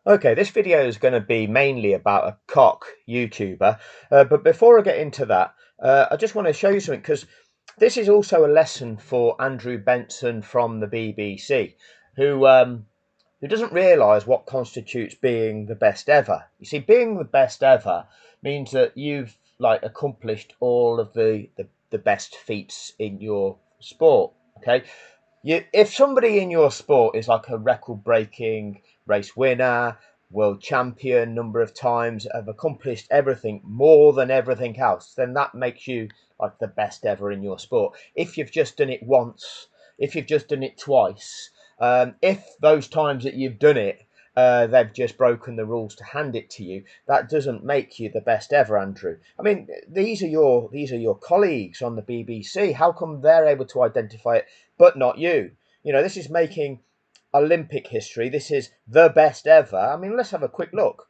Okay, this video is going to be mainly about a cock YouTuber, but before I get into that, I just want to show you something because this is also a lesson for Andrew Benson from the BBC, who doesn't realise what constitutes being the best ever. You see, being the best ever means that you've accomplished all of the best feats in your sport. Okay, if somebody in your sport is like a record-breaking race winner, world champion number of times, have accomplished everything more than everything else, then that makes you like the best ever in your sport. If you've just done it once, if you've just done it twice, if those times that you've done it, they've just broken the rules to hand it to you, that doesn't make you the best ever, Andrew. I mean, these are your colleagues on the BBC. How come they're able to identify it but not you? You know, this is making Olympic history. This is the best ever. I mean, let's have a quick look.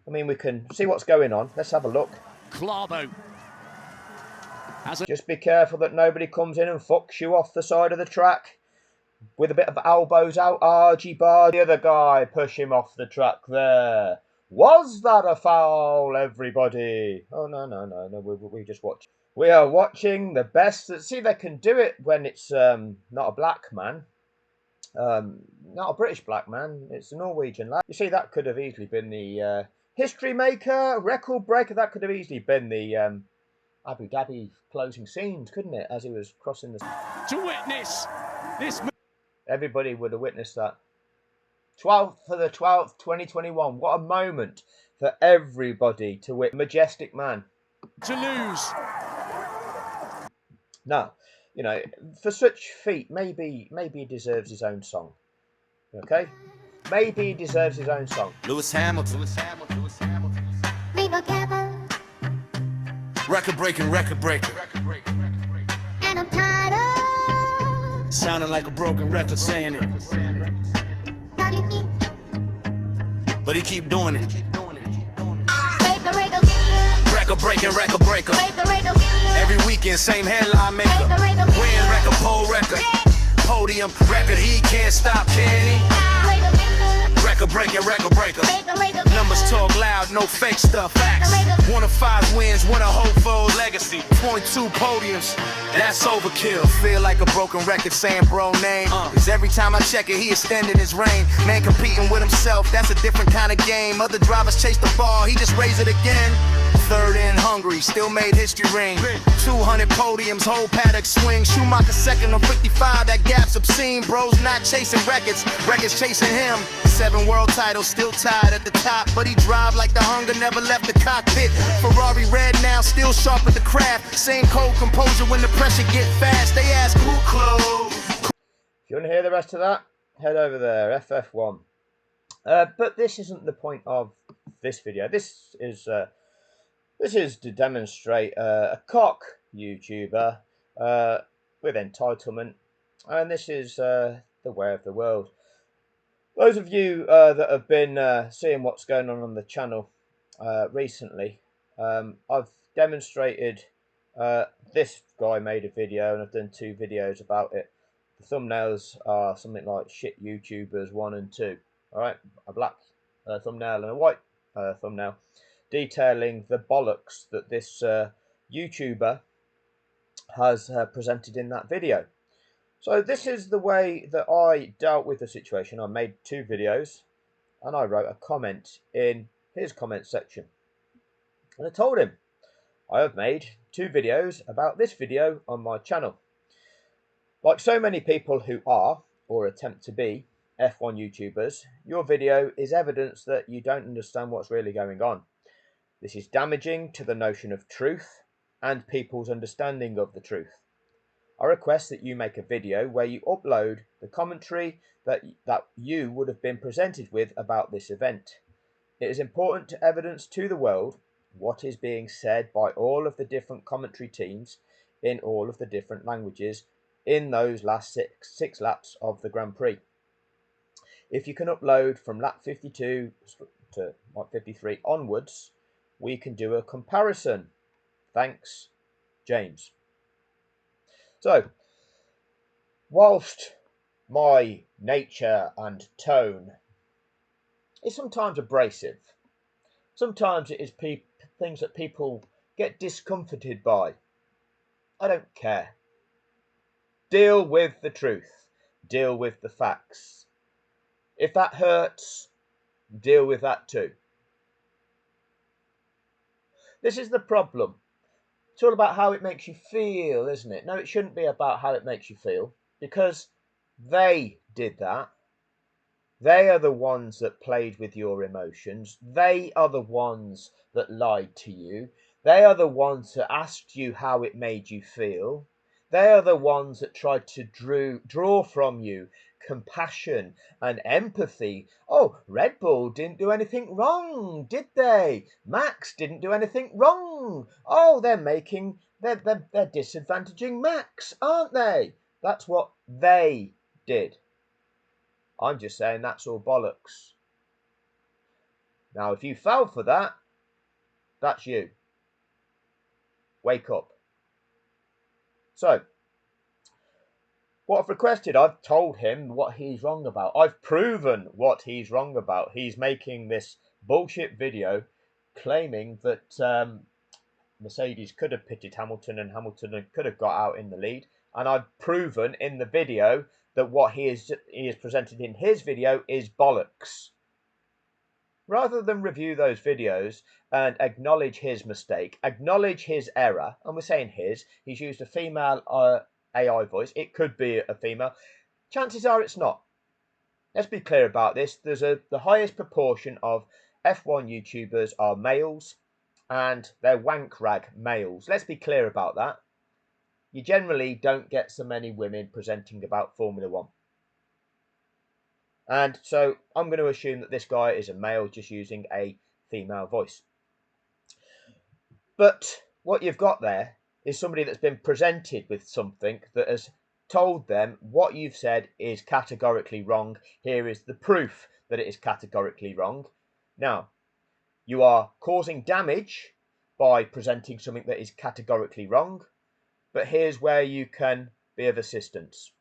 I mean, we can see what's going on. Let's have a look. Clarbo. Just be careful that nobody comes in and fucks you off the side of the track with a bit of elbows out, argy bar. The other guy, push him off the track there. Was that a foul, everybody? Oh, no. We just watch. We are watching the best. See, they can do it when it's not a black man. Not a British black man. It's a Norwegian lad. You see, that could have easily been the history maker, record breaker. That could have easily been the Abu Dhabi closing scenes, couldn't it? As he was crossing the... To witness this... Everybody would have witnessed that. 12th for the 12th, 2021. What a moment for everybody to witness. Majestic man. To lose. Now, you know, for such feat, maybe he deserves his own song. Okay? Maybe he deserves his own song. Lewis Hamilton. Record breaking. And I'm tired of Sounding like a broken record saying it. telling me, But he keep doing it. break, Record breaker. Every weekend, same headline maker. Win record, pole record. Podium record, he can't stop, can he? Record breaker. Numbers talk loud, no fake stuff. Facts. 1 of 5 wins, 1 of hope for legacy. 0.2 podiums, that's overkill. Feel like a broken record saying bro name. Cause every time I check it, he extending his reign. Man competing with himself, that's a different kind of game. Other drivers chase the ball, he just raise it again. Third and hungry, still made history ring. 200 podiums, whole paddock swing. Schumacher second on 55, that gap's obscene. Bro's not chasing records chasing him. 7 world titles, still tied at the top. But he drive like the hunger never left the cockpit. Ferrari red now, still sharp at the craft. Same cold composure when the pressure get fast. They ask who close. If you want to hear the rest of that, head over there, FF1. But this isn't the point of this video. This is to demonstrate a cock YouTuber with entitlement, and this is the way of the world. Those of you that have been seeing what's going on the channel recently, I've demonstrated this guy made a video, and I've done 2 videos about it. The thumbnails are something like shit YouTubers 1 and 2. All right, a black thumbnail and a white thumbnail, detailing the bollocks that this YouTuber has presented in that video. So this is the way that I dealt with the situation. I made 2 videos and I wrote a comment in his comment section. And I told him, I have made 2 videos about this video on my channel. Like so many people who are, or attempt to be, F1 YouTubers, your video is evidence that you don't understand what's really going on. This is damaging to the notion of truth and people's understanding of the truth. I request that you make a video where you upload the commentary that you would have been presented with about this event. It is important to evidence to the world what is being said by all of the different commentary teams in all of the different languages in those last six laps of the Grand Prix. If you can upload from lap 52 to lap 53 onwards, we can do a comparison. Thanks, James. So, whilst my nature and tone is sometimes abrasive. Sometimes it is things that people get discomforted by. I don't care. Deal with the truth. Deal with the facts. If that hurts, deal with that too. This is the problem. It's all about how it makes you feel, isn't it? No, it shouldn't be about how it makes you feel, because they did that. They are the ones that played with your emotions. They are the ones that lied to you. They are the ones that asked you how it made you feel. They are the ones that tried to draw from you compassion and empathy. Oh, Red Bull didn't do anything wrong, did they? Max didn't do anything wrong. Oh, they're disadvantaging Max, aren't they? That's what they did. I'm just saying that's all bollocks. Now, if you fell for that, that's you. Wake up. So, what I've requested, I've told him what he's wrong about. I've proven what he's wrong about. He's making this bullshit video claiming that Mercedes could have pitted Hamilton and Hamilton could have got out in the lead. And I've proven in the video that what he has presented in his video is bollocks. Rather than review those videos and acknowledge his mistake, acknowledge his error, and we're saying he's used a female AI voice. It could be a female. Chances are it's not. Let's be clear about this. The highest proportion of F1 YouTubers are males, and they're wank rag males. Let's be clear about that. You generally don't get so many women presenting about Formula One. And so I'm going to assume that this guy is a male just using a female voice. But what you've got there is somebody that's been presented with something that has told them what you've said is categorically wrong. Here is the proof that it is categorically wrong. Now, you are causing damage by presenting something that is categorically wrong. But here's where you can be of assistance.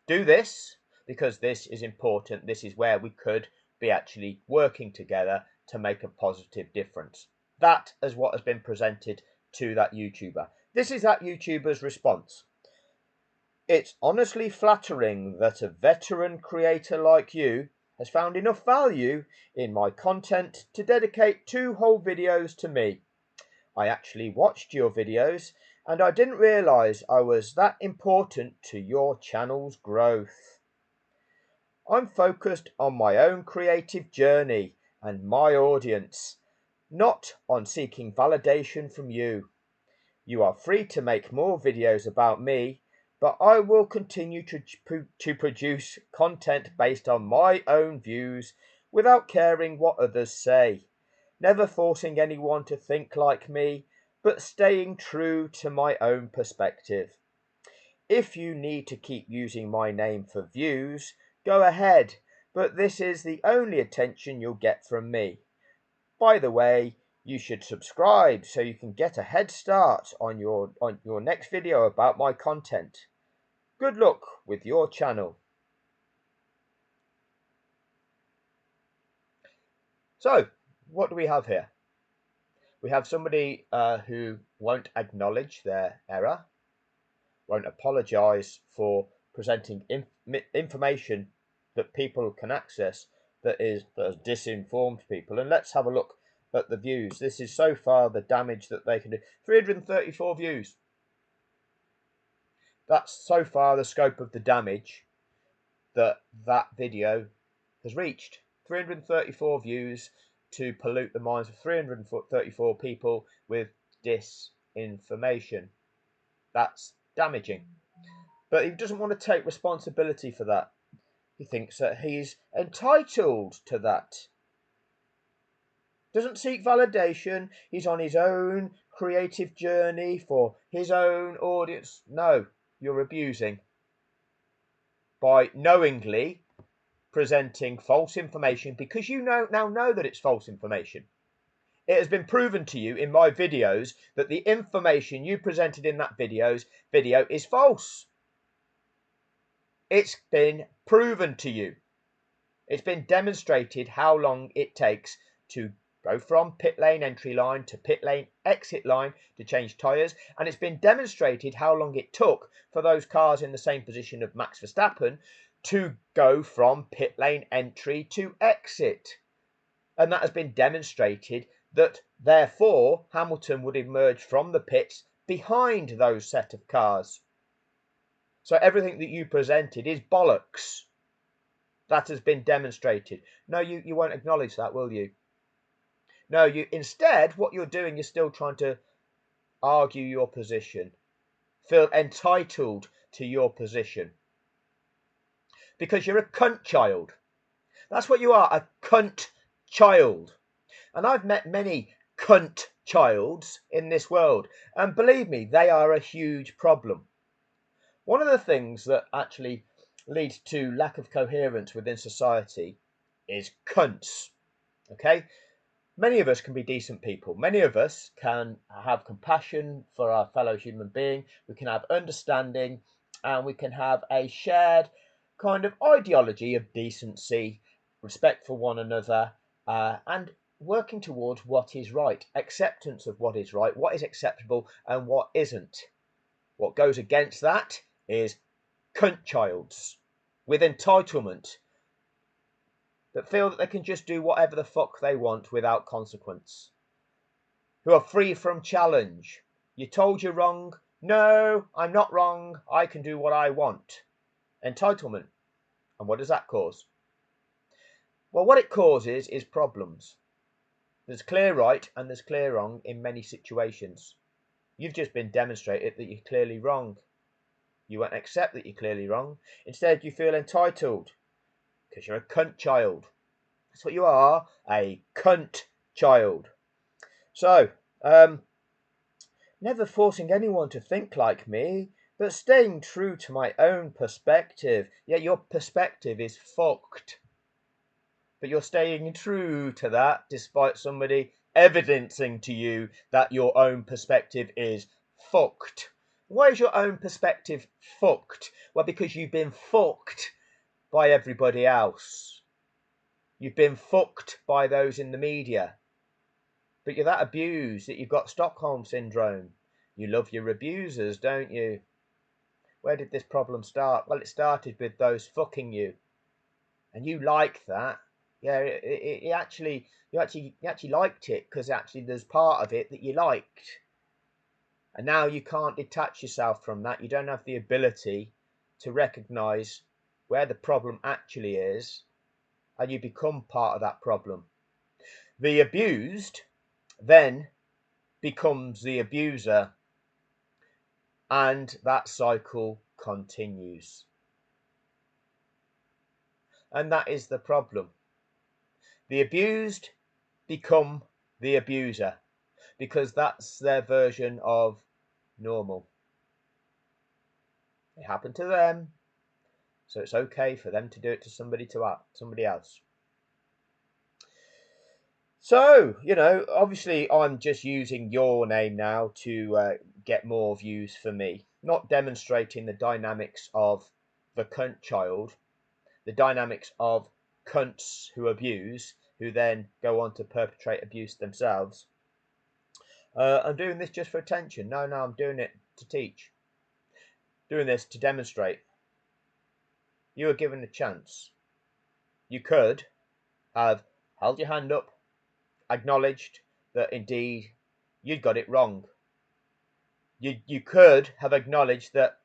Do this, because this is important. This is where we could be actually working together to make a positive difference. That is what has been presented to that YouTuber. This is that YouTuber's response. It's honestly flattering that a veteran creator like you has found enough value in my content to dedicate 2 whole videos to me. I actually watched your videos and I didn't realise I was that important to your channel's growth. I'm focused on my own creative journey and my audience, not on seeking validation from you. You are free to make more videos about me, but I will continue to produce content based on my own views without caring what others say, never forcing anyone to think like me, but staying true to my own perspective. If you need to keep using my name for views, go ahead, but this is the only attention you'll get from me. By the way, you should subscribe so you can get a head start on your next video about my content. Good luck with your channel. So, what do we have here? We have somebody who won't acknowledge their error, won't apologise for presenting information that people can access that has disinformed people. And let's have a look at the views. This is so far the damage that they can do. 334 views. That's so far the scope of the damage that video has reached. 334 views to pollute the minds of 334 people with disinformation. That's damaging. But he doesn't want to take responsibility for that. He thinks that he's entitled to that. Doesn't seek validation. He's on his own creative journey for his own audience. No, you're abusing by knowingly presenting false information because you now know that it's false information. It has been proven to you in my videos that the information you presented in that video is false. It's been proven to you. It's been demonstrated how long it takes to go from pit lane entry line to pit lane exit line to change tyres, and it's been demonstrated how long it took for those cars in the same position of Max Verstappen to go from pit lane entry to exit. And that has been demonstrated that therefore Hamilton would emerge from the pits behind those set of cars. So everything that you presented is bollocks. That has been demonstrated. No, you won't acknowledge that, will you? No, you instead, what you're doing is still trying to argue your position, feel entitled to your position, because you're a cunt child. That's what you are, a cunt child. And I've met many cunt childs in this world, and believe me, they are a huge problem. One of the things that actually leads to lack of coherence within society is cunts. Okay? Many of us can be decent people. Many of us can have compassion for our fellow human being. We can have understanding, and we can have a shared kind of ideology of decency, respect for one another, and working towards what is right, acceptance of what is right, what is acceptable, and what isn't. What goes against that is cunt childs with entitlement that feel that they can just do whatever the fuck they want without consequence, who are free from challenge. You're told you're wrong. No, I'm not wrong. I can do what I want. Entitlement. And what does that cause? Well, what it causes is problems. There's clear right and there's clear wrong in many situations. You've just been demonstrated that you're clearly wrong. You won't accept that you're clearly wrong. Instead, you feel entitled because you're a cunt child. That's what you are, a cunt child. So, never forcing anyone to think like me, but staying true to my own perspective. Yeah, your perspective is fucked. But you're staying true to that despite somebody evidencing to you that your own perspective is fucked. Why is your own perspective fucked? Well, because you've been fucked by everybody else. You've been fucked by those in the media. But you're that abused that you've got Stockholm syndrome. You love your abusers, don't you? Where did this problem start? Well, it started with those fucking you. And you like that. Yeah, you actually liked it because actually there's part of it that you liked. And now you can't detach yourself from that. You don't have the ability to recognise where the problem actually is, and you become part of that problem. The abused then becomes the abuser, and that cycle continues. And that is the problem. The abused become the abuser because that's their version of normal. It happened to them, so it's okay for them to do it to somebody else. So, obviously I'm just using your name now to get more views for me, not demonstrating the dynamics of the cunt child, the dynamics of cunts who abuse, who then go on to perpetrate abuse themselves. I'm doing this just for attention. No, I'm doing it to teach. Doing this to demonstrate. You were given a chance. You could have held your hand up, acknowledged that indeed you'd got it wrong. You could have acknowledged that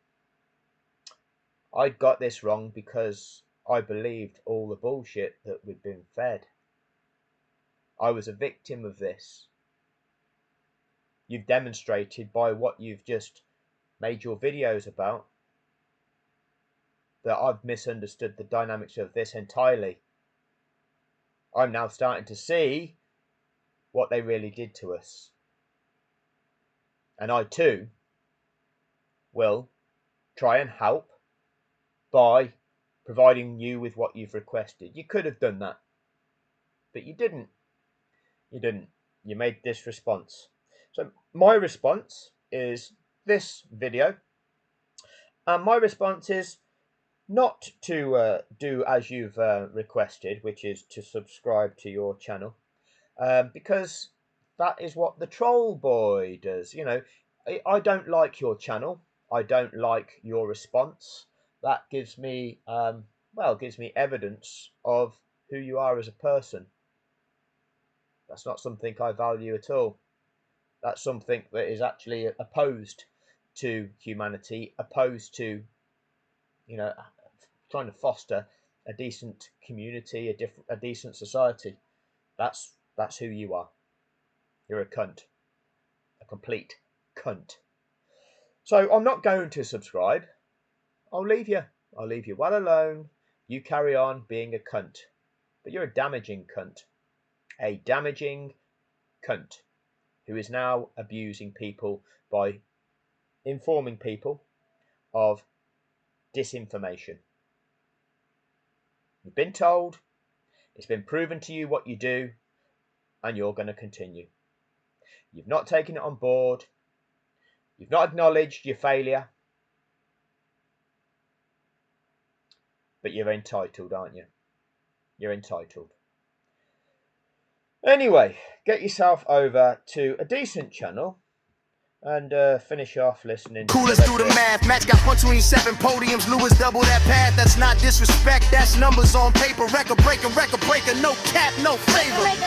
I'd got this wrong because I believed all the bullshit that we'd been fed. I was a victim of this. You've demonstrated by what you've just made your videos about that I've misunderstood the dynamics of this entirely. I'm now starting to see what they really did to us. And I too will try and help by providing you with what you've requested. You could have done that, but you didn't. You didn't. You made this response. So my response is this video. And my response is not to do as you've requested, which is to subscribe to your channel, because that is what the troll boy does. You know, I don't like your channel. I don't like your response. That gives me, gives me evidence of who you are as a person. That's not something I value at all. That's something that is actually opposed to humanity, opposed to, you know, trying to foster a decent community, a decent society. That's who you are. You're a cunt, a complete cunt. So I'm not going to subscribe. I'll leave you well alone. You carry on being a cunt, but you're a damaging cunt, who is now abusing people by informing people of disinformation. You've been told, it's been proven to you what you do, and you're going to continue. You've not taken it on board. You've not acknowledged your failure. But you're entitled, aren't you? You're entitled. Anyway, get yourself over to a decent channel and finish off listening. Cool, let's do the math. Match got 127 podiums. Lewis double that path. That's not disrespect. That's numbers on paper. Record breaker, no cap, no favor.